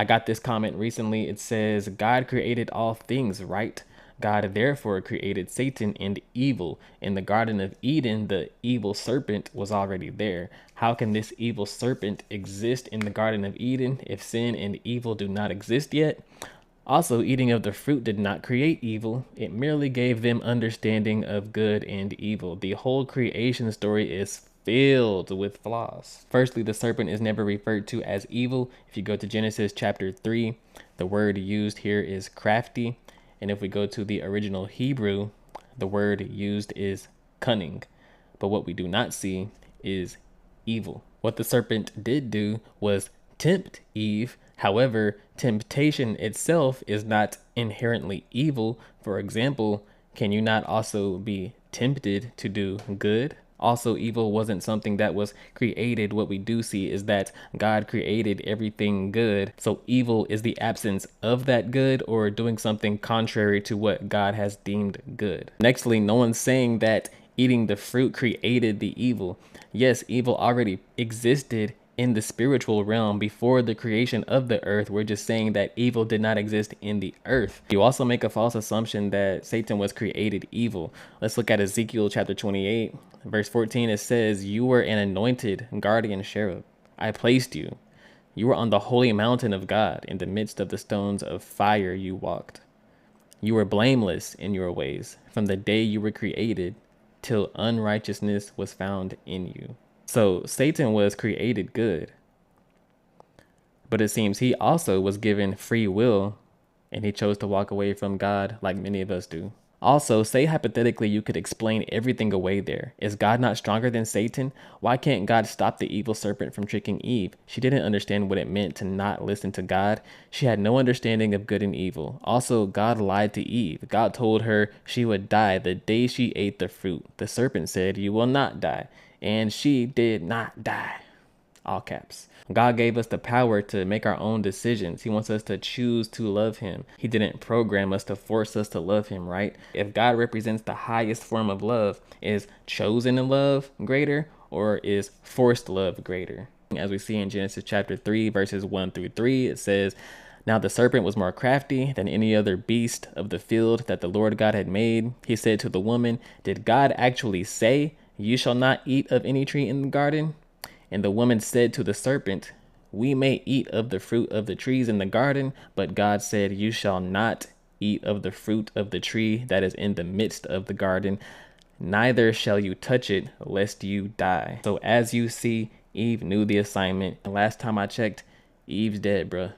got this comment recently. It says, God created all things, right? God therefore created Satan and evil. In the Garden of Eden, the evil serpent was already there. How can this evil serpent exist in the Garden of Eden if sin and evil do not exist yet? Also, eating of the fruit did not create evil. It merely gave them understanding of good and evil. The whole creation story is filled with flaws. Firstly, the serpent is never referred to as evil. If you go to Genesis chapter 3, the word used here is crafty. And if we go to the original Hebrew, the word used is cunning. But what we do not see is evil. What the serpent did do was tempt Eve. However, temptation itself is not inherently evil. For example, can you not also be tempted to do good? Also, evil wasn't something that was created. What we do see is that God created everything good. So evil is the absence of that good or doing something contrary to what God has deemed good. Nextly, no one's saying that eating the fruit created the evil. Yes, evil already existed in the spiritual realm before the creation of the earth. We're just saying that evil did not exist in the earth. You also make a false assumption that Satan was created evil. Let's look at Ezekiel chapter 28, verse 14. It says, "You were an anointed guardian cherub. I placed you. You were on the holy mountain of God. In the midst of the stones of fire you walked. You were blameless in your ways from the day you were created till unrighteousness was found in you." So Satan was created good, but it seems he also was given free will and he chose to walk away from God like many of us do. Also, say hypothetically you could explain everything away there. Is God not stronger than Satan? Why can't God stop the evil serpent from tricking Eve? She didn't understand what it meant to not listen to God. She had no understanding of good and evil. Also, God lied to Eve. God told her she would die the day she ate the fruit. The serpent said, "You will not die." And she did not die. All caps. God gave us the power to make our own decisions. He wants us to choose to love him. He didn't program us to force us to love him, right? If God represents the highest form of love, is chosen love greater or is forced love greater? As we see in Genesis chapter 3, verses 1 through 3, it says, "Now the serpent was more crafty than any other beast of the field that the Lord God had made. He said to the woman, 'Did God actually say, you shall not eat of any tree in the garden?' And the woman said to the serpent, 'We may eat of the fruit of the trees in the garden, but God said, you shall not eat of the fruit of the tree that is in the midst of the garden, neither shall you touch it, lest you die.'" So as you see, Eve knew the assignment. And last time I checked, Eve's dead, bruh.